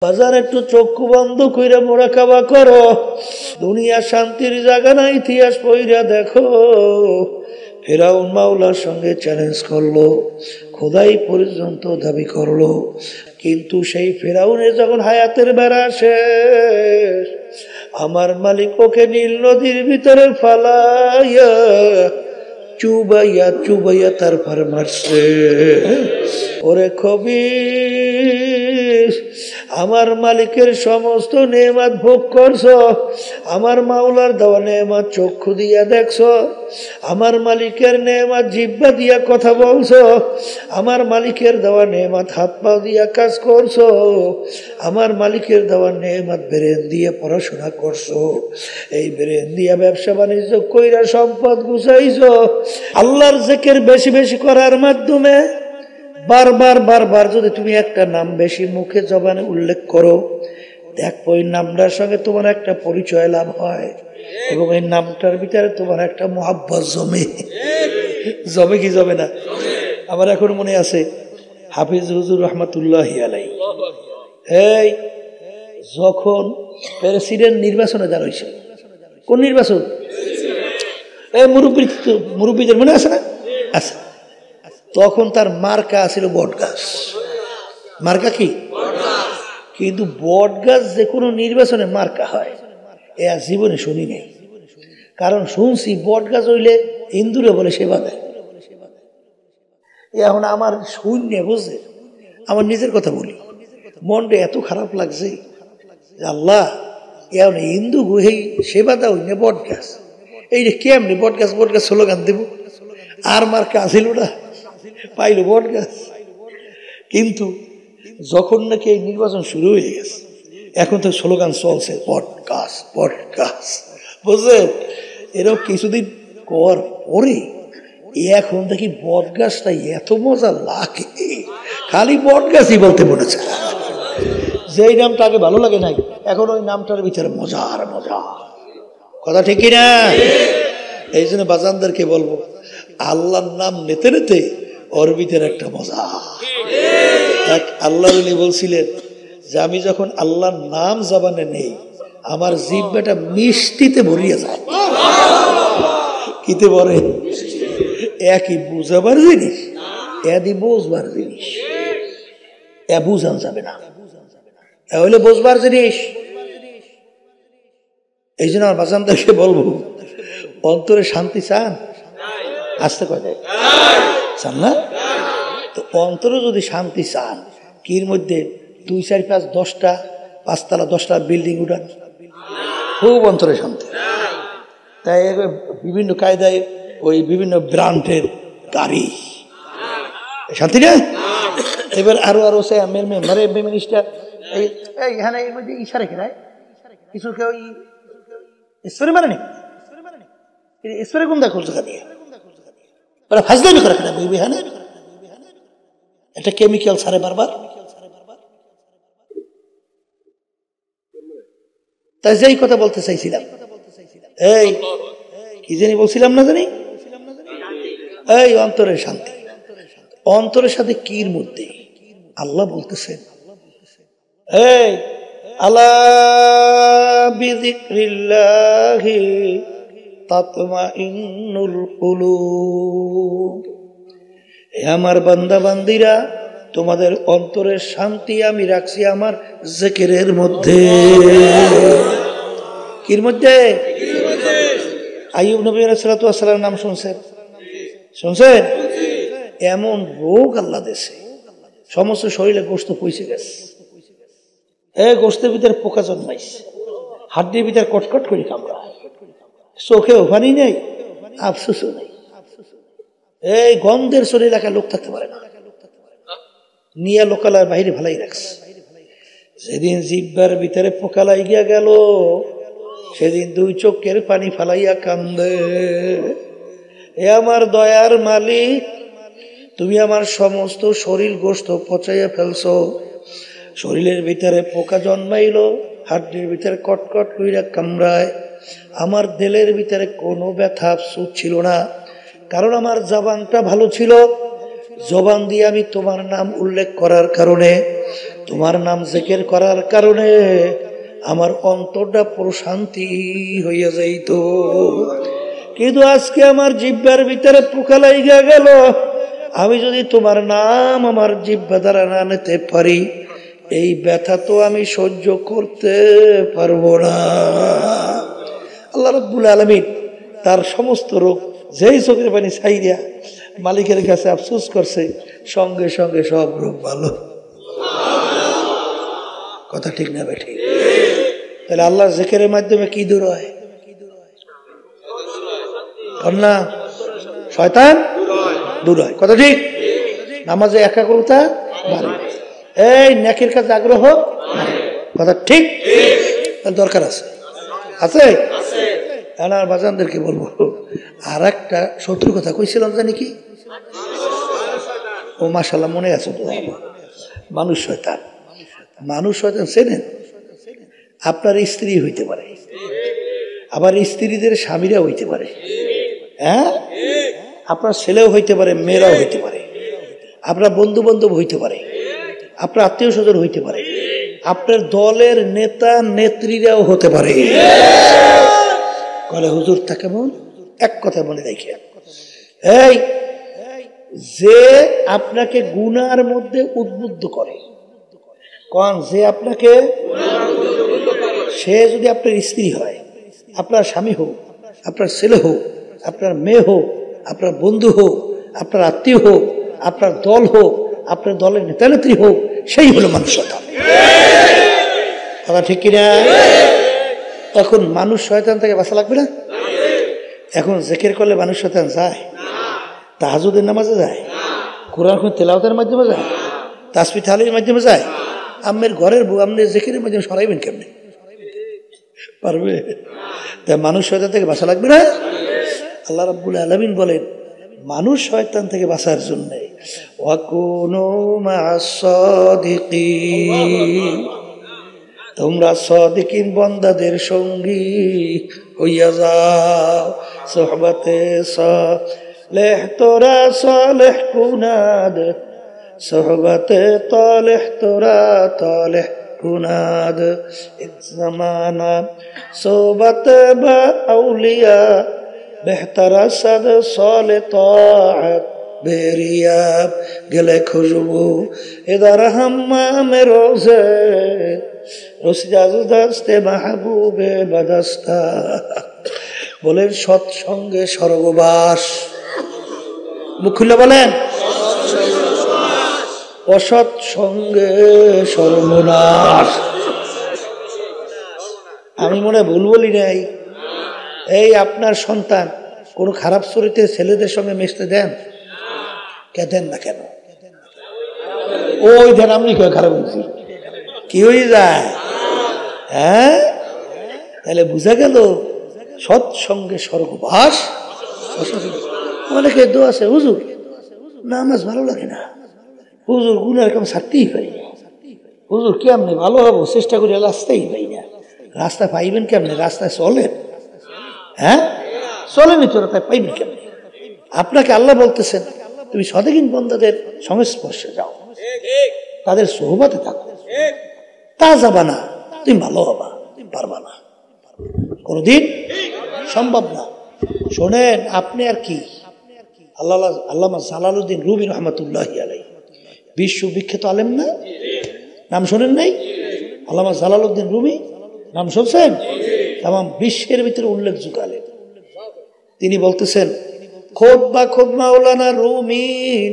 বাজার একটু চক্ষু বন্ধ কইরা মোরাকাবা করো, দুনিয়া শান্তির জায়গা না, ইতিহাস পইরা দেখো। ফেরাউন মাওলার সঙ্গে চ্যালেঞ্জ করলো, খোদাই পর্যন্ত দাবি করলো, কিন্তু সেই ফেরাউনের যখন হায়াতের বেড়া শেষ, আমার মালিক ওকে নীল নদীর ভিতরে ফালাইয়া চুবাইয়া চুবাইয়া তারপর মারছে। ওরে খবিস, আমার মালিকের সমস্ত নেয়ামত ভোগ করছো, আমার মাওলার দেওয়া নেয়ামত চক্ষু দিয়া দেখছো, আমার মালিকের নেয়ামত জিহ্বা দিয়া কথা বলছো, আমার মালিকের দেওয়া নেয়ামত হাত পা দিয়া কাজ করছো, আমার মালিকের দেওয়া নেয়ামত ব্রেন দিয়ে পড়াশোনা করছো, এই ব্রেন দিয়া ব্যবসা বাণিজ্য কইরা সম্পদ গুছাইছো। আল্লাহর জিকির বেশি বেশি করার মাধ্যমে বারবার বারবার যদি তুমি একটা নাম বেশি মুখে জবানে উল্লেখ করো, দেখো ওই নামটার সঙ্গে তোমার একটা পরিচয় লাভ হয় এবং এই নামটার ভিতরে তোমার একটা মহাব্বত জমে। জমে কি জমে না? আমার এখন মনে আছে হাফিজ হুজুর রহমাতুল্লাহি আলাইহি এই যখন প্রেসিডেন্ট নির্বাচনে দাঁড়াইছে, কোন নির্বাচন? এই মুরব্বীদের মনে আছে না? আচ্ছা, তখন তার মার্কা ছিল বট গাছ। মার্কা কি? কিন্তু বট গাছ যে কোনো নির্বাচনে মার্কা হয় এ জীবনে শুনি নাই। কারণ শুনছি বট গাছ হইলে হিন্দুরা বলে সেবা দেয়। এখন আমার শূন্য বুঝে, আমার নিজের কথা বলি, মনটা এত খারাপ লাগছে, আল্লাহ এখন হিন্দু গুহেই সেবা দাও না বট গাছ, এই যে কেমনি বট গাছ বট গাছ স্লোগান দেব, আর মার্কা আসিল না, পাইল বট গাছ। কিন্তু যখন নাকি এই নির্বাচন শুরু হয়ে গেছে, এখন তো স্লোগান চলছে বট গাছ বট গাছ, বুঝলেন? এরকম কিছুদিন কর পরে এখন দেখি বট গাছটা এত মজা লাগে, খালি বট গাছই বলতে মনে হচ্ছে। যেই নামটা আগে ভালো লাগে নাই, এখন ওই নামটার ভিতরে মজা আর মজা। কথা ঠিক কিনা? এই জন্য বাজানদেরকে বলবো, আল্লাহর নাম নিতে নিতে ওর ভিতরে একটা মজা। এক আল্লাহ বলছিলেন যে আমি যখন আল্লাহর নাম জবানে নেই, আমার জিহ্বাটা মিষ্টিতে ভরিয়ে যায়। কিতে ভরে? একই বুঝাবার জিনিস, এদি বুঝবার জিনিস, এ বুঝান যাবে না, এ হইলে বুঝবার জিনিস। এই জন্য আমার বাজানদেরকে বলবো, অন্তরে শান্তি চান? আসতে কয় চান না? তো অন্তরে যদি শান্তি চান, কির মধ্যে 2, 4, 5, 10টা 5 তলা 10টা বিল্ডিং উঠান, খুব অন্তরে শান্তি। তাই বিভিন্ন কায়দায় ওই বিভিন্ন ব্র্যান্ডের গাড়ি, শান্তি না? এবার আরো আরো মিনিস্টার এইখানে এর মধ্যে ইশারা কেনায় কিছু কেউ স্প্রে মানে নি, স্প্রে কোন দেখো দিয়ে ওরা ফাজলামি করে কেনা বিহানে, এটা কেমিক্যাল ছাড়ে বারবার। তাই যেই কথা বলতে চাইছিলাম, এই কি জানি বলছিলাম না জানি, এই অন্তরের শান্তি। অন্তরের সাথে কির মধ্যে আল্লাহ বলতেছেন, এই আলা বিযিকরিল্লাহি তাতমাইন্নুল কুলুব। হে আমার বান্দা বান্দিরা, তোমাদের অন্তরের শান্তি আমি রাখছি আমার জিকিরের মধ্যে। কির মধ্যে? আইয়ুব নবী আলাইহিস সালাতু ওয়াস সালামের নাম শুনছেন? শুনছেন? এমন রোগ আল্লাহ দেশে, সমস্ত শরীরে গোশত পয়সে গেছে, এই গোশতের ভিতরে পোকা জন্মাইছে, হাড্ডির ভিতরে কটকট করে কামড়ায়, চোখেও পানি নেই, আফসোসও নেই, এই গন্ধের শরীর এলাকায় লোক থাকতে পারে না, নিয়ে লোকালয়ের বাহিরে ভালাই রাখছে। সেদিন জিহ্বার ভিতরে পোকা লাগিয়া গেল, সেদিন 2 চোখের পানি ফালাইয়া কান্দে, এ আমার দয়ার মালিক, তুমি আমার সমস্ত শরীর গোশত পচাইয়া ফেলছো, শরীরের ভিতরে পোকা জন্মাইল, হাড্ডির ভিতরে কটকট কইরা কামড়ায়, আমার দিলের ভিতরে কোনো ব্যথা আফসোস ছিল না, কারণ আমার জবানটা ভালো ছিল, জবান দিয়ে আমি তোমার নাম উল্লেখ করার কারণে তোমার নাম জিকির করার কারণে আমার অন্তরটা প্রশান্তি হইয়া যাইত। কিন্তু আজকে আমার জিহ্বার ভিতরে পোকা লাইগা গেল। আমি যদি তোমার নাম আমার জিহ্বা দ্বারা না নিতে পারি, এই ব্যথা তো আমি সহ্য করতে পারবো না। আল্লাহ রাব্বুল আলামিন তার সমস্ত রোগ যেই চোখের পানি ছাইরিয়া মালিকের কাছে আফসোস করছে, সঙ্গে সঙ্গে সব রোগ ভালো। কথা ঠিক না বেঠিক? তাহলে আল্লাহর জিকিরের মাধ্যমে কি দূর হয়? না, শয়তান দূর হয়। কথা ঠিক? নামাজে একাগ্রতা বাড়ে, এই নেকির কাছে আগ্রহ। কথা ঠিক? দরকার আছে, আছে। আর বাজানদেরকে বলবো, আর একটা শত্রু কথা কইছিলাম জানি কি? ও মাশাআল্লাহ মনে আছে তো। মানুষ শয়তান, মানুষ শয়তান চেনেন? আপনার স্ত্রী হইতে পারে, আবার স্ত্রীদের স্বামীরা হইতে পারে, হ্যাঁ, আপনার ছেলেও হইতে পারে, মেয়েরাও হইতে পারে, আপনার বন্ধু বান্ধব হইতে পারে, আপনার আত্মীয় স্বজন হইতে পারে, আপনার দলের নেতা নেত্রীরাও হতে পারে। বলে হুজুর তা কেমন? এক কথা মনে রাখি, এই যে আপনাকে গুনার মধ্যে উদ্বুদ্ধ করে, কোন যে আপনাকে, সে যদি আপনার স্ত্রী হয়, আপনার স্বামী হোক, আপনার ছেলে হোক, আপনার মেয়ে হোক, আপনার বন্ধু হোক, আপনার আত্মীয় হোক, আপনার দল হোক, আপনার দলের নেতা নেত্রী হোক, সেই হলো মানুষ শয়তান। কথা ঠিক কিনা? এখন মানুষ শয়তান থেকে বাঁচা লাগবে না? এখন জিকির করলে মানুষ শয়তান যায়? তাহাজ্জুদের নামাজে যায়, কোরআন তেলাওয়াতের মাধ্যমে যায়, তাসবিহ তাহলিলের মাধ্যমে যায়। আম্মের ঘরের বউ আপনি জিকিরের মাধ্যমে সরাইবেন কেমনে? পারবে? তাই মানুষ শয়তান থেকে বাঁচা লাগবে না? আল্লাহ রাব্বুল আলামিন বলেন, মানুষ শয়তান থেকে বাঁচার জন্য ওয়াকুনু মা'আস সাদিকিন, তোমরা সাদিকিন বান্দাদের সঙ্গী হইয়া যাও। সোহবতে সালেহ তোরা সালেহ কুনাদ, সোহবতে তালেহ তোরা তালেহ কুনাদ। এক জামানা সোহবত বা আউলিয়া, বেহতরা সদ সালে তাআত বেরিয়াব, গলে খুশবু ইদার হাম্মামে রোজে, রসিদাস্তে মাহবুবে বাদাস্তা। বলেন সৎসঙ্গে স্বর্গবাস। মুখ খুলে বলেন, অসৎ সঙ্গে সর্বনাশ। আমি মনে ভুল বলি নাই। এই আপনার সন্তান কোনো খারাপ চরিত্রের ছেলেদের সঙ্গে মিশতে দেন? কে দেন না কেন? ওই দেন, আপনি খারাপ বলছি কি হয়ে যায়? হ্যাঁ, তাহলে বুঝা গেল সৎসঙ্গে স্বর্গবাস। অনেকে দোয়া আছে, হুজুর নামাজ ভালো লাগে না, হুজুর গুনার কাম ছাড়তেই পারি না, হুজুর কেমনে ভালো হবো, চেষ্টা করি রাস্তাই পাই না। রাস্তা পাইবেন কেমনে? রাস্তায় চলেন, হ্যাঁ চলেনি তোরা, তাই পাইবেন কেমনে? আপনাকে আল্লাহ বলতেছেন তুমি সাদিকিন বান্দাদের সংস্পর্শে যাও, তাদের সোহবতে থাকো, তা যাবা না তুমি ভালো হবা, পারবা না, কোনদিন সম্ভব না। শোনেন, আপনি আর কি, আল্লামা জালালউদ্দিন রুমি রহমাতুল্লাহি আলাইহি বিশ্ববিখ্যাত আলেম না? নাম শোনেন নাই? আল্লামা জালালউদ্দিন রুমি নাম শুনছেন? তাম বিশ্বের ভিতরে উল্লেখযোগ্য আলেম। তিনি বলতেছেন, খোদ বা খোদ মাওলানা রুমি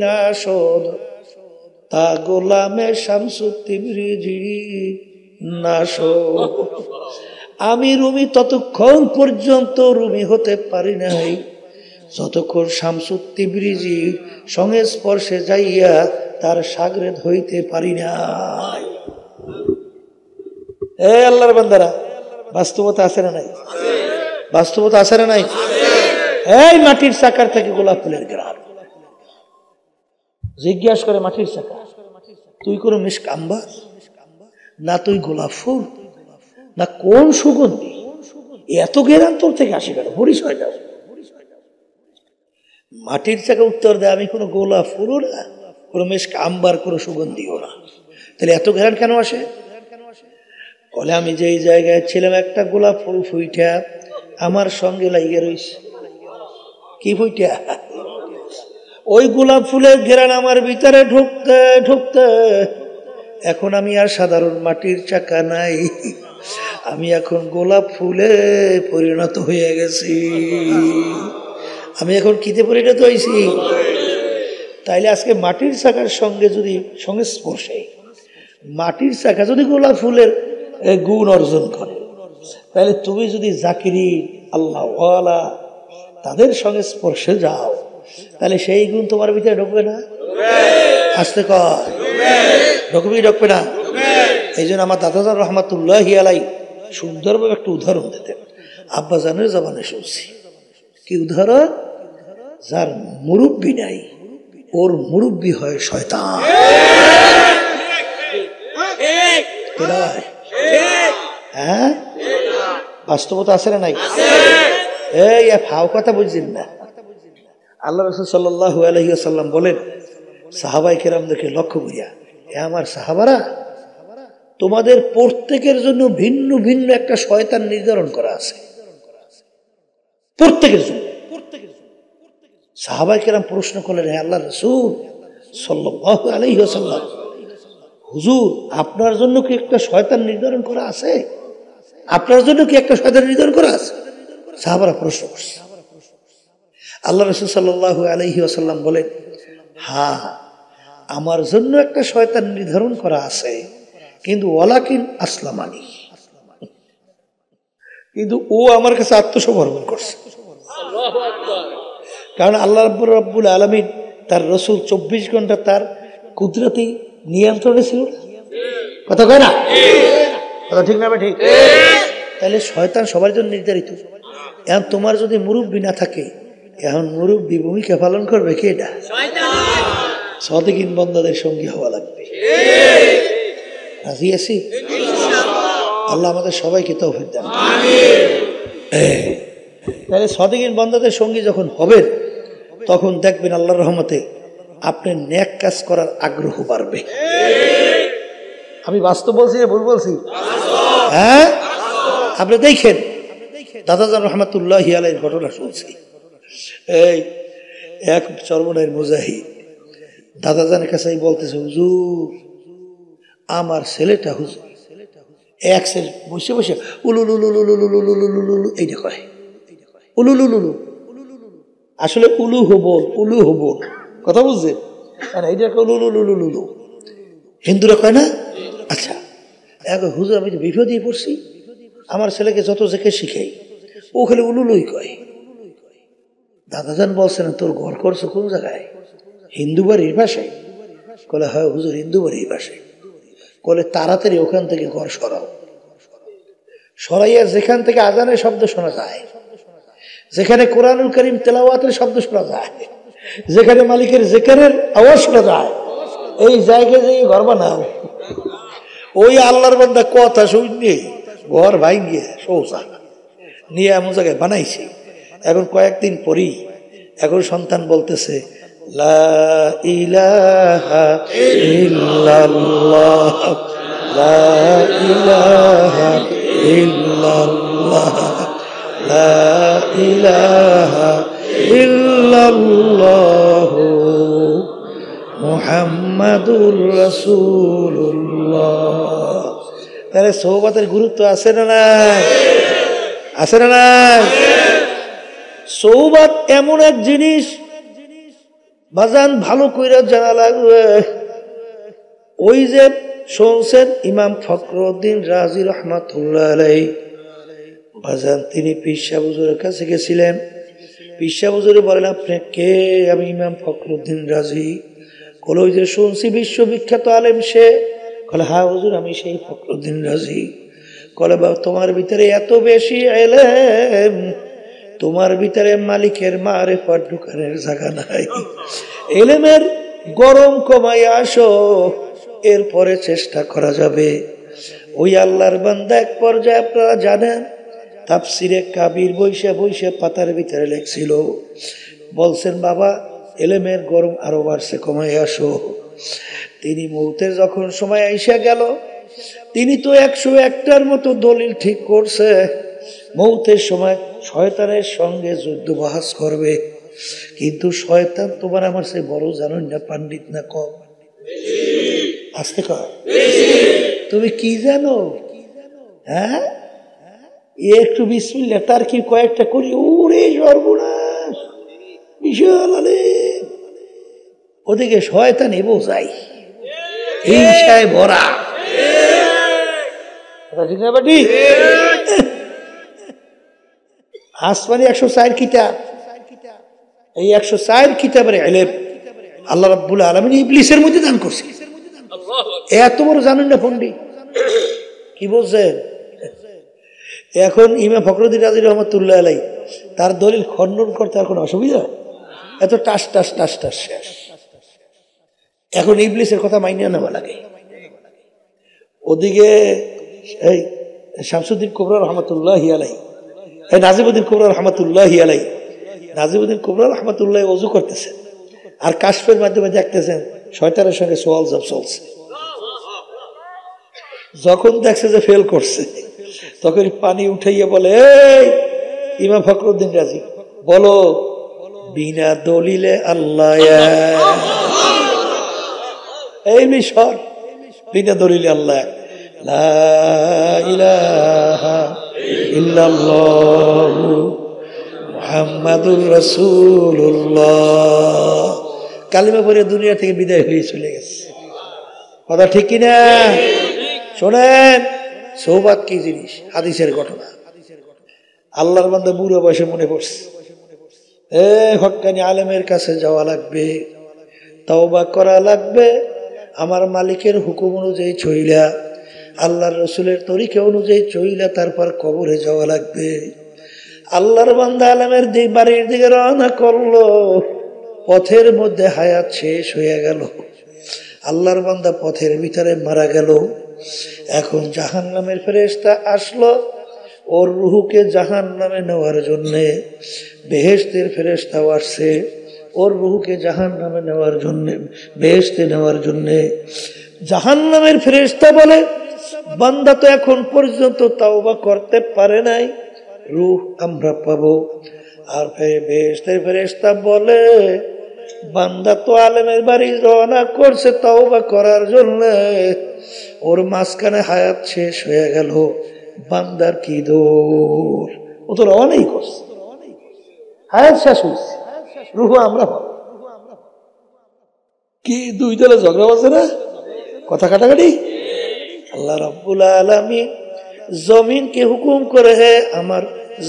না শোধ, তা গোলামে শামসুত তিবরিজি না শোধ। আমি রুমি ততক্ষণ পর্যন্ত রুমি হতে পারি নাই যতক্ষণ শামসুত তিবরিজি সংস্পর্শে যাইয়া তার সাগরেদ হইতে পারি নাই। এ আল্লাহর বান্দারা, বাস্তবতা আছে না নাই? বাস্তবতা আছে না নাই? এই মাটির চাকার থেকে গোলাপ ফুলের গ্রাম। জিজ্ঞাসা করে মাটির চাকা, তুই কোনো মিশক আম্বার না, তুই গোলাপ ফুল না, কোন সুগন্ধি? এত গেরান তোর থেকে আসে কেন? পরিচয় দাও। মাটির চাকা উত্তর দেয়, আমি কোনো গোলাপ ফুলও না, কোনো মিশক আম্বার, কোনো সুগন্ধিও না, তাহলে এত ঘেরান কেন আসে? বলে আমি যেই জায়গায় ছিলাম একটা গোলাপ ফুল ফুইটা আমার সঙ্গে লাগিয়ে রইছে। কি ফুইটা? ওই গোলাপ ফুলের ঘেরান আমার ভিতরে ঢুকতে ঢুকতে এখন আমি আর সাধারণ মাটির চাকা নাই, আমি এখন গোলাপ ফুলে পরিণত হয়ে গেছি। আমি এখন কিতে পরিণত হয়েছি? তাইলে আজকে মাটির চাকার সঙ্গে যদি সংস্পর্শে মাটির চাকা যদি গোলাপ ফুলের গুণ অর্জন করে, তাহলে তুমি যদি জাকিরি আল্লাহ ওয়ালা তাদের সঙ্গে স্পর্শে যাও, তাহলে সেই গুণ তোমার ভিতরে ঢুকবে না? আসতে কর ঢুকবে না? এই জন্য আমার দাদাজান রহমাতুল্লাহি আলাই সুন্দরভাবে একটা উদাহরণ দিতেন। আব্বাজানের জবানে শুনছি। কি উদাহরণ? যার মুরব্বী নাই ওর মুরব্বী হয় শয়তান। হ্যাঁ, বাস্তবতা আছে না নাই? এই ফাও কথা বুঝছেন না। আল্লাহ রাসূল সাল্লাল্লাহু আলাইহি ওয়াসাল্লাম বলেন সাহাবায়ে কেরামদেরকে লক্ষ্য করিয়া, হে আমার সাহাবারা, তোমাদের প্রত্যেকের জন্য ভিন্ন ভিন্ন একটা শয়তান নির্ধারণ করা আছে, প্রত্যেকের জন্য। সাহাবায়ে কেরাম প্রশ্ন করলেন, হে আল্লাহর রাসূল সাল্লাল্লাহু আলাইহি ওয়াসাল্লাম, হুজুর আপনার জন্য কি একটা শয়তান নির্ধারণ করা আছে? আপনার জন্য কি একটা শয়তান নির্ধারণ করা আছে? সাহাবারা প্রশ্ন করছে। আল্লাহ রাসূল সাল্লাল্লাহু আলাইহি ওয়াসাল্লাম বলেন, হ্যাঁ আমার জন্য একটা শয়তান নির্ধারণ করা আছে, কিন্তু ওয়ালাকিন আসলামানি, কিন্তু ও আমার কাছে আত্মসমর্পণ করছে। কারণ আল্লাহ রাব্বুল আলামিন তার রাসূল 24 ঘন্টা তার কুদরতি নিয়ন্ত্রণে ছিল। কথা কয় না? কথা ঠিক না? ঠিক। তাহলে শয়তান সবার জন্য নির্ধারিত। এখন তোমার যদি মুরব্বী না থাকে, এখন মুরব্বী ভূমিকা পালন করবে কে? এটা সাদিকিন বান্দাদের সঙ্গী হওয়া লাগবে। রাজি আছি? আল্লাহ আমাদের সবাইকে তৌফিক দেন। তাহলে সাদিকিন বান্দাদের সঙ্গী যখন হবেন, তখন দেখবেন আল্লাহর রহমতে আপনার নেক কাজ করার আগ্রহ বাড়বে। আমি বাস্তব বলছি না ভুল বলছি? হ্যাঁ, আপনি দেখেন দাদাজান রহমাতুল্লাহি আলাইহির ঘটনা শুনছি। এই এক চরমনের মুজাহিদ দাদাজানের কাছে বলতেছে, হুজুর আমার ছেলেটা, হুজুর এক ছেলে বসে বসে উলুলুলুলুলুলুলুলুলুলুলু এইটা কয়, উলুলুলুলু। আসলে উলু হব কথা বুঝছেন? এইটা উলুলুলুলুলু হিন্দুরা কয় না? আচ্ছা, এখন হুজুর আমি বিপদেই পড়ছি, আমার ছেলেকে যত জেকে শিখাই ও খালি উলুলুই কয়। দাদাজান বলছেন, তোর ঘর করছো কোন জায়গায়? হিন্দু বাড়ির পাশে? বলে হয় হুজুর হিন্দু বাড়ির পাশে। বলে তাড়াতাড়ি ওখান থেকে ঘর সরাও। সরাইয়া যেখান থেকে আজানের শব্দ শোনা যায়, যেখানে কোরআনুল কারীম তেলাওয়াতের শব্দ শোনা যায়, যেখানে মালিকের জিকিরের আওয়াজ শোনা যায়, এই জায়গায় যে ঘর বানাও। ওই আল্লাহর বান্দা কথা শুনে ঘর ভাঙিয়ে শৌচা নিয়ে এমন জায়গায় বানাইছে। এখন কয়েকদিন পরই এখন সন্তান বলতেছে, লা ইলাহা ইল্লাল্লাহ, লা ইলাহা ইল্লাল্লাহ, লা ইলাহা ইল্লাল্লাহ মুহাম্মাদুর রাসূলুল্লাহ। তাহলে সোহবতের গুরুত্ব আছে না নাই? আছে না নাই? সোহবত এমন এক জিনিস বাজান ভালো কইরা জানা লাগবে। ওই যে শুনছেন ইমাম ফখরুদ্দিন রাজি রহমাতুল্লাহ আলাইহি বাজান, তিনি পীর সাহেব হুজুরের কাছে গেছিলেন। পীর সাহেব হুজুরে বলেন, আপনি কে? আমি ইমাম ফখরুদ্দিন রাজি। বলে ওই যে শুনছি বিশ্ববিখ্যাত আলেম সে? বলে হ্যাঁ হুজুর আমি সেই ফখরুদ্দিন রাজি। বলে বাবা তোমার ভিতরে এত বেশি এলেম, তোমার ভিতরে মালিকের মারিফত ঢুকানোর জায়গা নাই। এলেমের গরম কমাই আসো, এরপরে চেষ্টা করা যাবে। ওই আল্লাহর বান্দা এক পর্যায়ে আপনারা জানেন তাফসিরে কাবির বইসে বইসে পাতার ভিতরে লেখছিল, বলছেন বাবা এলেমের গরম আরো বাড়ছে, কমাই আসো। তিনি মৌতের যখন সময় আইসা গেল, তিনি তো 101টার মতো দলিল ঠিক করছে মৌতের সময় শয়তানের সঙ্গে যুদ্ধ বাহাস করবে। কিন্তু শয়তান তোমার আমার সে বড়, জানো না পাণ্ডিত না কম? আসতে কয় তুমি কি জানো? হ্যাঁ, একটু বিসমিল্লাহ তার কি কয়েকটা করি, ওরে সর্বনাশ বিশাল আলেম। ওদিকে শয়তানি বোঝাই, হিংসায় ভরা। ঠিক না বাটি? আসমানি 104 কিতাব, এই 104 কিতাবের ইলম আল্লাহ রাব্বুল আলামিন ইবলিসের মধ্যে দান করছে। এত বড় জানেন না পণ্ডিত, কি বলছেন? এখন ইমাম ফখরুদ্দীন রাজি রহমাতুল্লাহ আলাইহি তার দলিল খণ্ডন করতে আর কোনো অসুবিধা? এত টাস টাস টাস টাস শেষ। এখন ইবলিসের কথা মাইনে নেওয়া লাগে। ওদিকে এই শামসুদ্দিন কুবরা রহমাতুল্লাহি আলাইহি, এই নাজিমউদ্দিন কুবরা রহমাতুল্লাহি আলাইহি, নাজিমউদ্দিন কুবরা রহমাতুল্লাহ ওযু করতেছেন আর কাশফের মাধ্যমে দেখতেছেন শয়তানের সঙ্গে সওয়াল জব চলছে। যখন দেখছে যে ফেল করছে, তখন পানি উঠাইয়া বলে, এই ইমাম ফখরুদ্দিন রাজি বলো, বিনা দলিলে আল্লাহ, এই মিশর বিনা দলিলে আল্লাহ, লা ইলাহা ইল্লাল্লাহু মুহাম্মাদুর রাসূলুল্লাহ। কালিমা পড়ে দুনিয়া থেকে বিদায় হয়ে চলে গেছে। কথা ঠিক কিনা? শোনেন, সৌবাত কি জিনিস, হাদিসের ঘটনা। আল্লাহর বান্দা বুড়ো বয়সে মনে পড়ছে, হক্কানি আলেমের কাছে যাওয়া লাগবে, তওবা করা লাগবে, আমার মালিকের হুকুম অনুযায়ী চইলা, আল্লাহর রসুলের তরিকা অনুযায়ী চইলা তারপর কবরে যাওয়া লাগবে। আল্লাহর বান্দা আলেমের বাড়ির দিকে রওনা করলো, পথের মধ্যে হায়াত শেষ হয়ে গেল। আল্লাহর বান্দা পথের ভিতরে মারা গেল। এখন জাহান্নামের ফেরেশতা আসলো ওর রুহুকে জাহান্নামে নেওয়ার জন্যে। বেহেশতের ফেরেশতাও আসছে ওর রুহুকে জাহান্নামে নেওয়ার জন্যে, বেহেশতে নেওয়ার জন্যে। জাহান্নামের ফেরেশতা বলে, বান্দা তো এখন পর্যন্ত তাওবা করতে পারে নাই, রুহ আমরা পাবো। আর বেহেশতের ফেরেশতা বলে, বান্দা তো আলেমের বাড়ি রওনা করছে তাওবা করার জন্য, ওর মাঝখানে হায়াত শেষ হয়ে গেল, বান্দার কি দোষ? ও তো রওনাই করছে, হায়াত শেষ হয়েছে, রুহ আমরা পাবো। কি দুই দলে ঝগড়া আছে না, কথা কাটাকাটি। আল্লাহ রাব্বুল আলামিন জমিনকে হুকুম করে, হে আমার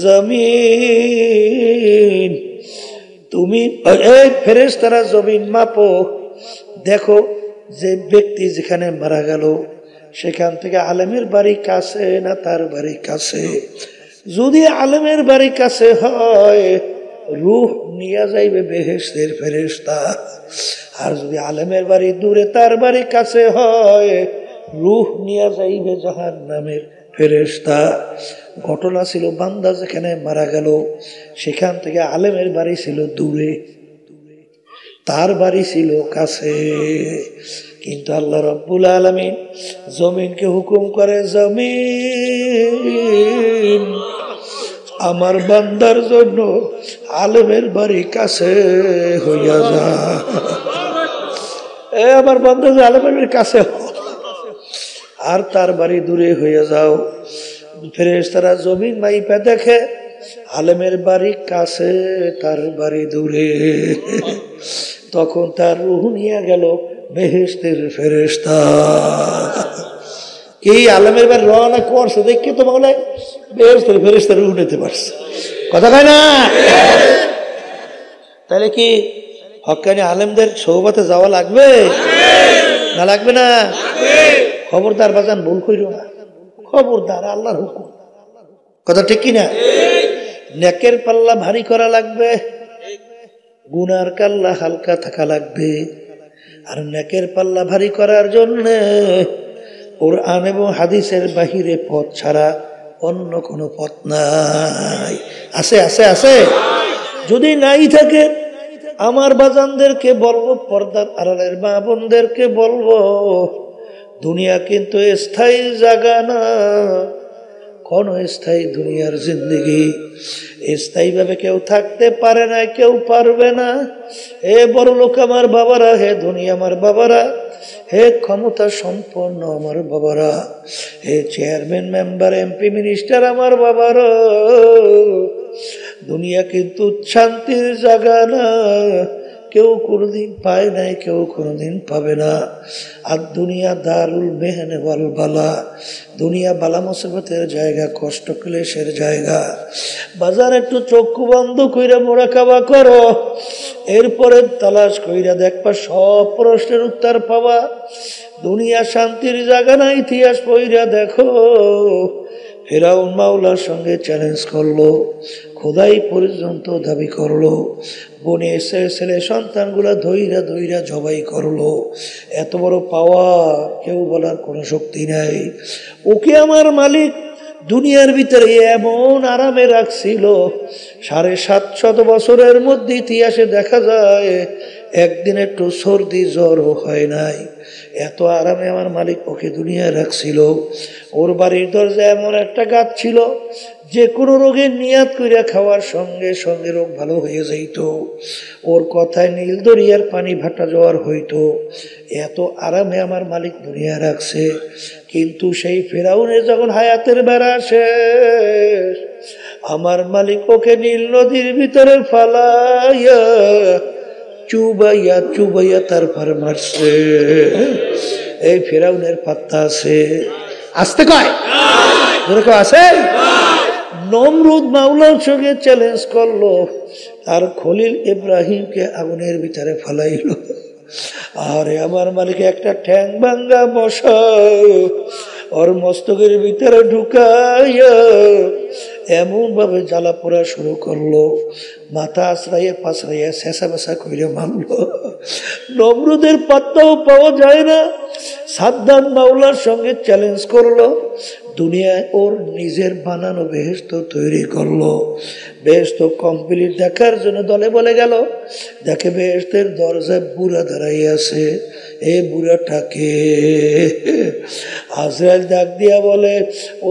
জমিন, তুমি এই ফেরেশতারা জমিন মাপো, দেখো যে ব্যক্তি যেখানে মারা গেল সেখান থেকে আলেমের বাড়ি কাছে না তার বাড়ি কাছে। যদি আলেমের বাড়ি কাছে হয়, রূহ নিয়ে যাইবে বেহেশতের ফেরেশতা। আর যদি আলেমের বাড়ি দূরে তার বাড়ি কাছে হয়, রূহ নিয়ে যাইবে জাহান্নামের ফেরেশতা। ঘটনা ছিল, বান্দা যেখানে মারা গেল সেখান থেকে আলেমের বাড়ি ছিল দূরে, তার বাড়ি ছিল কাছে। কিন্তু আল্লাহ রাব্বুল আলামিন জমিনকে হুকুম করে, জমিন আমার বান্দার জন্য আলেমের বাড়ি কাছে হইয়া যা। আমার বান্দা যে আলেমের বাড়ির কাছে আর তার বাড়ি দূরে হয়ে যাও। ফেরেশতারা জমিন মাইপা দেখে আলেমের বাড়ি কাছে, তার বাড়ি দূরে। তখন তার রূহ নিয়ে গেল বেহেশতের ফেরেশতা। কি আলেমের বাড়ি রওনা করছে দেখে তো বলে বেহেশতের ফেরেশতা রূহ নিতে পারছে। কথা কয় না? তাহলে কি হক্কানি আলেমদের সোহবতে যাওয়া লাগবে না লাগবে না? খবরদার বাজান, ভুল কইরো না, খবরদার, আল্লাহর হুকুম। কথা ঠিক কিনা? নেকের পাল্লা ভারী করা লাগবে, গুনার কাল্লা হালকা থাকা লাগবে। আর নেকের পাল্লা ভারী করার জন্য কুরআন এবং হাদিসের বাহিরে পথ ছাড়া অন্য কোনো পথ নাই। আছে আছে আছে। যদি নাই থাকে আমার বাজানদেরকে বলবো, পর্দার আড়ালের মা বোনদেরকে বলবো, দুনিয়া কিন্তু স্থায়ী জায়গা না। কোন স্থায়ী দুনিয়ার জিন্দগি স্থায়ী ভাবে কেউ থাকতে পারে না, কেউ পারবে না। হে বড় লোক আমার বাবারা, হে দুনিয়া আমার বাবারা, হে ক্ষমতা সম্পন্ন আমার বাবারা, হে চেয়ারম্যান, মেম্বার, এমপি, মিনিস্টার আমার বাবারা, দুনিয়া কিন্তু শান্তির জায়গা না। কেউ কোনোদিন পায় নাই, কেউ কোনোদিন পাবে না। আর দুনিয়া দারুল মেহনে ওয়াল বালা, দুনিয়া বালা মুসিবতের জায়গা, কষ্ট ক্লেশের জায়গা। বাজার একটু চক্ষু বন্ধ কইরা মোরাকাবা করো, এরপরে তালাশ কইরা দেখবা সব প্রশ্নের উত্তর পাবা। দুনিয়া শান্তির জায়গা না, ইতিহাস পইরা দেখো। ফিরাউন মাওলার সঙ্গে চ্যালেঞ্জ করলো, খোদাই পর্যন্ত দাবি করলো, বনে এসে ছেলে সন্তানগুলা ধৈরা ধৈরা জবাই করলো। এত বড় পাওয়া কেউ বলার কোনো শক্তি নাই। ওকে আমার মালিক দুনিয়ার ভিতরে এমন আরামে রাখছিল, 750 বছরের মধ্যে ইতিহাসে দেখা যায় একদিন একটু সর্দি জ্বরও হয় নাই। এত আরামে আমার মালিক ওকে দুনিয়ায় রাখছিল। ওর বাড়ির দরজায় এমন একটা গাছ ছিল, যে কোনো রোগের নিয়াত কইরা খাওয়ার সঙ্গে সঙ্গে রোগ ভালো হয়ে যাইত। ওর কথায় নীল দরিয়ার পানি ভাটা জ্বর হইতো। এত আরামে আমার মালিক দুনিয়া রাখছে। কিন্তু সেই ফেরাউনের যখন হায়াতের বেড়া শেষ, আমার মালিক ওকে নীল নদীর ভিতরে ফালাইয়া চুবাইয়া চুবাইয়া তারপর মারছে। এই ফেরাউনের পাত্তা আছে? আসতে কয় আছে। নমরুদ মাওলার সঙ্গে চ্যালেঞ্জ করলো, আর খলিল ইব্রাহিমকে আগুনের ভিতরে ফালাইল। আরে আমার মালিক একটা ঠ্যাং ভাঙ্গা মশা ওর মস্তকের ভিতরে ঢুকাইয়া এমন ভাবে জ্বালা পোড়া শুরু করলো, মাথা আশ্রাইয়া পাশরাইয়া শেষা বেসা করে মারলো। নমরুদের পাত্তাও পাওয়া যায় না। সাদ্দাম মাওলার সঙ্গে চ্যালেঞ্জ করলো, দুনিয়ায় ওর নিজের বানানো বেহেশত তৈরি করলো। বেহেশত কমপ্লিট দেখার জন্য দলে বলে গেল, দেখে বেহেশতের দরজায় বুড়া দাঁড়াই আছে। এই বুড়াটাকে আজরাইল ডাক দিয়া বলে,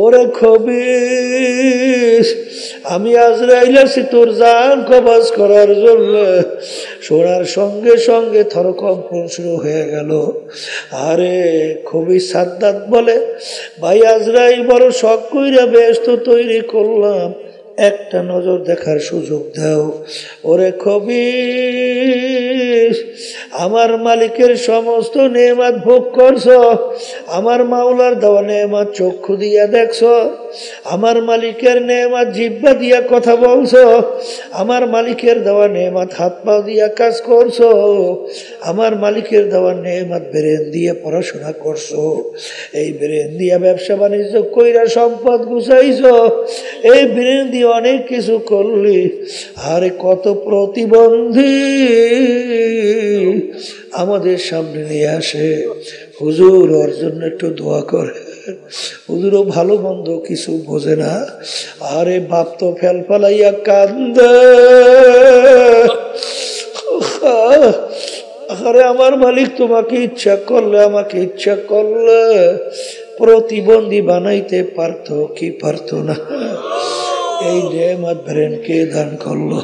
ওরে খবিস, আমি আজরাইল আছি তোর জান কবজ করার জন্য। শোনার সঙ্গে সঙ্গে থরকম্পন শুরু হয়ে গেল। আরে খবিস সাদ্দাত বলে, ভাই আজরাইল বড় শখ কইরা বেহেশত তৈরি করলাম, একটা নজর দেখার সুযোগ দাও। ওরে খবিস, আমার মালিকের সমস্ত নেয়ামত ভোগ করছো, আমার মাওলার দেওয়া নেয়ামত চক্ষু দিয়া দেখছো, আমার মালিকের নেয়ামত জিহ্বা দিয়া কথা বলছো, আমার মালিকের দেওয়া নেয়ামত হাত পা দিয়া কাজ করছো, আমার মালিকের দেওয়া নেয়ামত ব্রেন দিয়ে পড়াশোনা করছো, এই ব্রেন দিয়া ব্যবসা বাণিজ্য কইরা সম্পদ গুছাইছো, এই ব্রেন দিয়ে অনেক কিছু করলি। আরে কত প্রতিবন্ধী আমাদের সামনে নিয়ে আসে, হুজুর ওর জন্য একটু দোয়া করে। হুজুরও ভালো মন্দ কিছু বোঝে না। আরে বাপ তো ফেল ফালাইয়া কান্দে। আরে আমার মালিক তোমাকে ইচ্ছা করলে, আমাকে ইচ্ছা করলে প্রতিবন্ধী বানাইতে পারত কি পারত না? এই নেয়ামত ব্রেনকে দান করলো।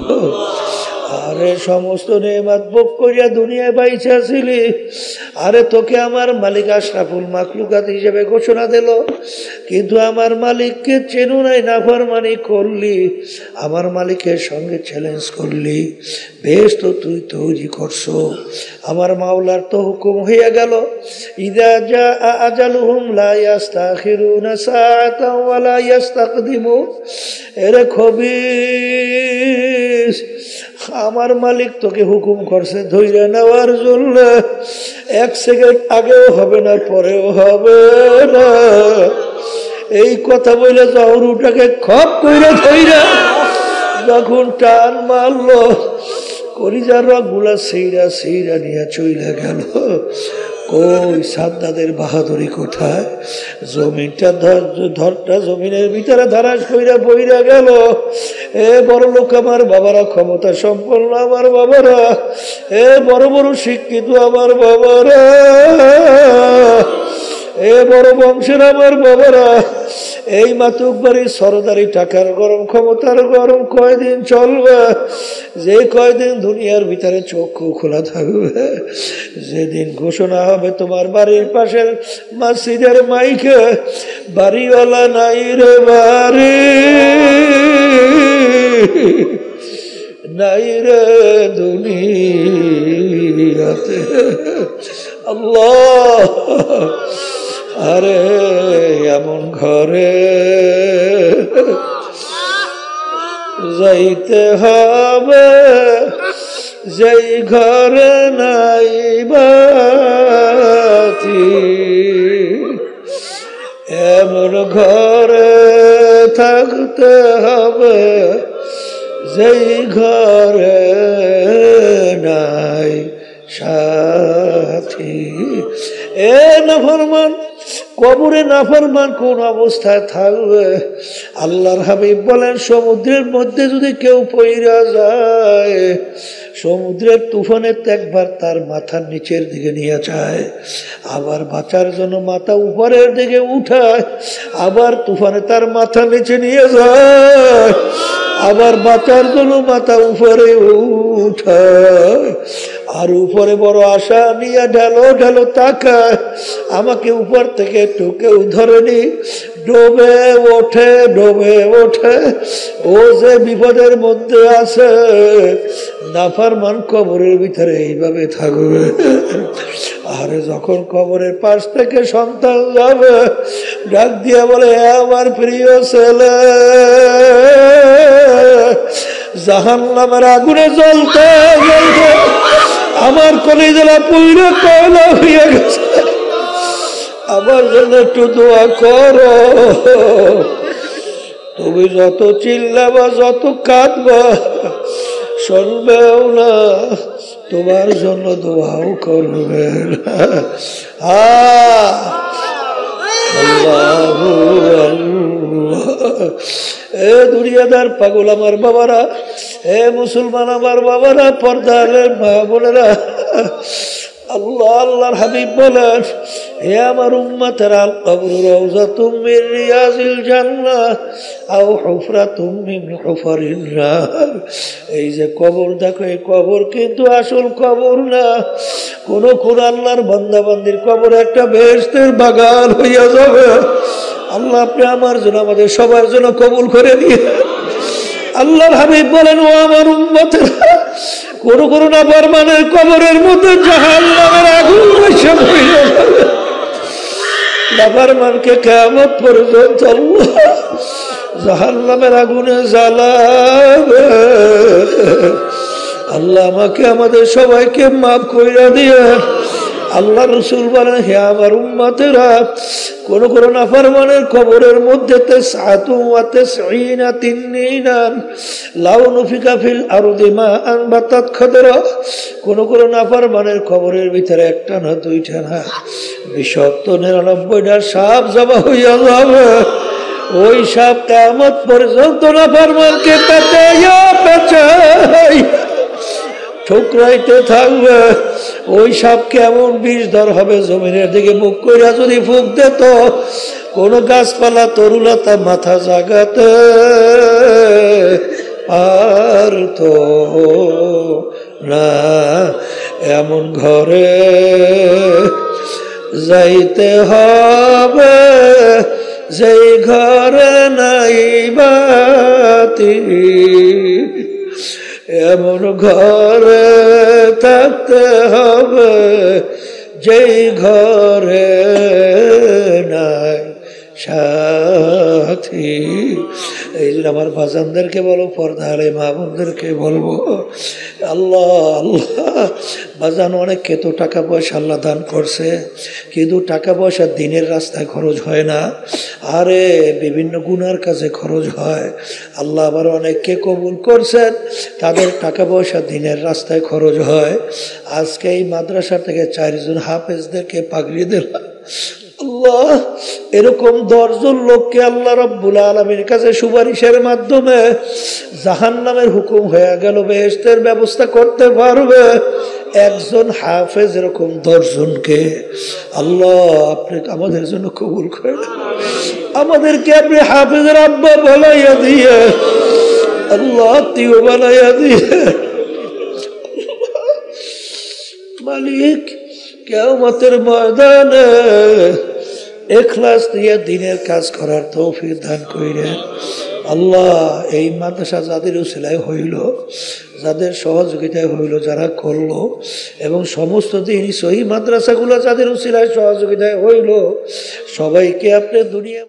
আরে সমস্ত নেয়ামত ভোগ করিয়া দুনিয়ায় বাইচা ছিলি। আরে তোকে আমার মালিক আশরাফুল মাখলুকাত হিসেবে ঘোষণা দিল, কিন্তু আমার মালিককে চেনো নাই, নাফরমানি করলি, আমার মালিকের সঙ্গে চ্যালেঞ্জ করলি। বেশ তো তুই তৈরি করছো। আমার মাওলার তো হুকুম হইয়া গেল, ইদা জা আজালুহুম লা ইস্তাখিরুনা সাআতাও ওয়া লা ইস্তাকদিমুন। এরে খবিস, আমার মালিক তোকে হুকুম করছে ধৈর্য নেওয়ার জন্য। 1 সেকেন্ড আগেও হবে না, পরেও হবে না। এই কথা বলে জহরুটাকে খপ কইরা ধইরা যখন টান মারলো, কলিজার রগগুলা সেইরা সেইরা নিয়ে চলে গেল। ওই সাদ্দাদের বাহাদুরি কোথায়? জমিনটা ধরটা জমিনের ভিতরে ধারাস কইরা বইরা গেল। এ বড় লোক আমার বাবারা, ক্ষমতা সম্পন্ন আমার বাবারা, এ বড় বড় শিক্ষিত আমার বাবারা, এ বড় বংশের আমার বাবারা, এই মাতুকবাড়ি সরদারি টাকার গরম, ক্ষমতার গরম কয়দিন চলবে? যে কয়দিন দুনিয়ার ভিতরে চক্ষু খোলা থাকবে, যেদিন ঘোষণা হবে তোমার বাড়ির পাশের মসজিদের মাইকে, বাড়িওয়ালা নাই রে বাড়ি, নাই রে দুনিয়াতে। আল্লাহ, আরে এমন ঘরে যাইতে হবে যেই ঘরে নাই বাতি, এমন ঘরে থাকতে হবে যেই ঘরে নাই সাথী। এ নাফরমান, কবরে নাফরমান কোন অবস্থায় থাকবে? আল্লাহর হাবিব বলেন, সমুদ্রের মধ্যে যদি কেউ পইরা যায়, সমুদ্রের তুফানে একবার তার মাথার নিচের দিকে নিয়ে যায়, আবার বাঁচার জন্য মাথা উপরের দিকে উঠায়, আবার তুফানে তার মাথা নিচে নিয়ে যায়, আবার বাঁচার জন্য মাথা উপরে উঠায়, আর উপরে বড় আশা নিয়ে ঢালো ঢালো তাকায়, আমাকে উপর থেকে একটু কেউ ধরেনি, ডোবে ওঠে ডোবে ওঠে। ও যে বিপদের মধ্যে আছে, নাফরমান কবরের ভিতরে এইভাবে থাকবে। আরে যখন কবরের পাশ থেকে সন্তান যাবে, ডাক দিয়ে বলে, আমার প্রিয় ছেলে, জাহান্নামের আগুনে জ্বলতে জ্বলতে আমার কলিজা পুরো কয়লা হয়ে গেছে, আমার জন্য একটু দোয়া করো। তুমি যত চিল্লাবা, যত কাঁদবা, শুনবেও না, তোমার জন্য দোয়াও করবে। এ দুনিয়াদার পাগল আমার বাবারা, এ মুসলমান আমার বাবারা, পর্দার মা বোনেরা, আল্লাহ আল্লাহর হাবিব বলেন, হে আমার উম্মতেরা, কবর রাউযাতুম মিন রিয়াজিল জান্নাহ আও হুফরাতুম মিন হুফারিন নার। এই যে কবর দেখো, এই কবর কিন্তু আসল কবর না। কোন কোন আল্লাহর বান্দা বান্দির কবর একটা বেহেশতের বাগান হইয়া যাবে। আল্লাহ আপনি আমার জন্য, আমাদের সবার জন্য কবুল করে দিয়ে। আল্লাহর হাবিব বলেন, ও আমার উম্মতেরা, কোন কোন নাফরমানের কবরের মধ্যে জাহান্নামের আগুন বসে হইয়া যাবে। নাফরমানকে কিয়ামত পর্যন্ত আল্লাহ জাহান্নামের আগুনে জ্বালাবে। আল্লাহ আমাকে, আমাদের সবাইকে মাফ কইরা দিয়ে। আল্লাহ রাসূল বলেন, হে আমার উম্মতেরা, কোন কোন নাফরমানের কবরের মধ্যে 99 লাউ নুফিকা ফিল আরদি মা আনবাতাত খাদরা। কোন কোন নাফরমানের কবরের ভিতরে একটা না, দুইটা না, 99টা সাপ জবা হইয়া যাবে। ওই সাপ কিয়ামত পর্যন্ত নাফরমানকে পেঁচাইয়া ঠুকরাইতে থাকবে। ওই সাপ কেমন বিষধর হবে, জমিনের দিকে মুখ কইরা যদি ফুঁক দিত, কোন গাছপালা তরুলতা মাথা জাগাতে পারত না। এমন ঘরে যাইতে হবে যেই ঘরে নাই বাতি, এমন ঘরে থাকতে হবে যেই ঘরে নাই সাথী। এই জন্য আমার বাজানদেরকে বলো, পর্দা আলে মা বোনদেরকে বলবো, আল্লাহ আল্লাহ বাজান অনেককে তো টাকা পয়সা আল্লাহ দান করছে, কিন্তু টাকা পয়সা দিনের রাস্তায় খরচ হয় না, আরে বিভিন্ন গুনার কাছে খরচ হয়। আল্লাহ আবার অনেককে কবুল করছেন, তাদের টাকা পয়সা দিনের রাস্তায় খরচ হয়। আজকে এই মাদ্রাসা থেকে 4 জন হাফেজদেরকে পাগড়ি দিলাম। আল্লাহ এরকম 10 জন লোককে আল্লাহ রাব্বুল আলামিনের কাছে সুপারিশের মাধ্যমে জাহান্নামের হুকুম হয়ে গেল, বেহেশতের ব্যবস্থা করতে পারবে। একজন হাফেজ এরকম 10 জনকে আল্লাহ আপনি আমাদের জন্য কবুল করেন। আমাদেরকে আপনি হাফেজের আব্বা বানাইয়া দিয়ে, আল্লাহ আত্মীয় বানাইয়া দিয়ে, মালিক কিয়ামতের ময়দানে ইখলাস দিয়ে দিনের কাজ করার তৌফিক দান কইরেন। আল্লাহ এই মাদ্রাসা যাদের উসিলায় হইল, যাদের সহযোগিতায় হইল, যারা করলো, এবং সমস্ত দিন সহি মাদ্রাসাগুলো যাদের উসিলায় সহযোগিতায় হইল, সবাইকে আপনি দুনিয়া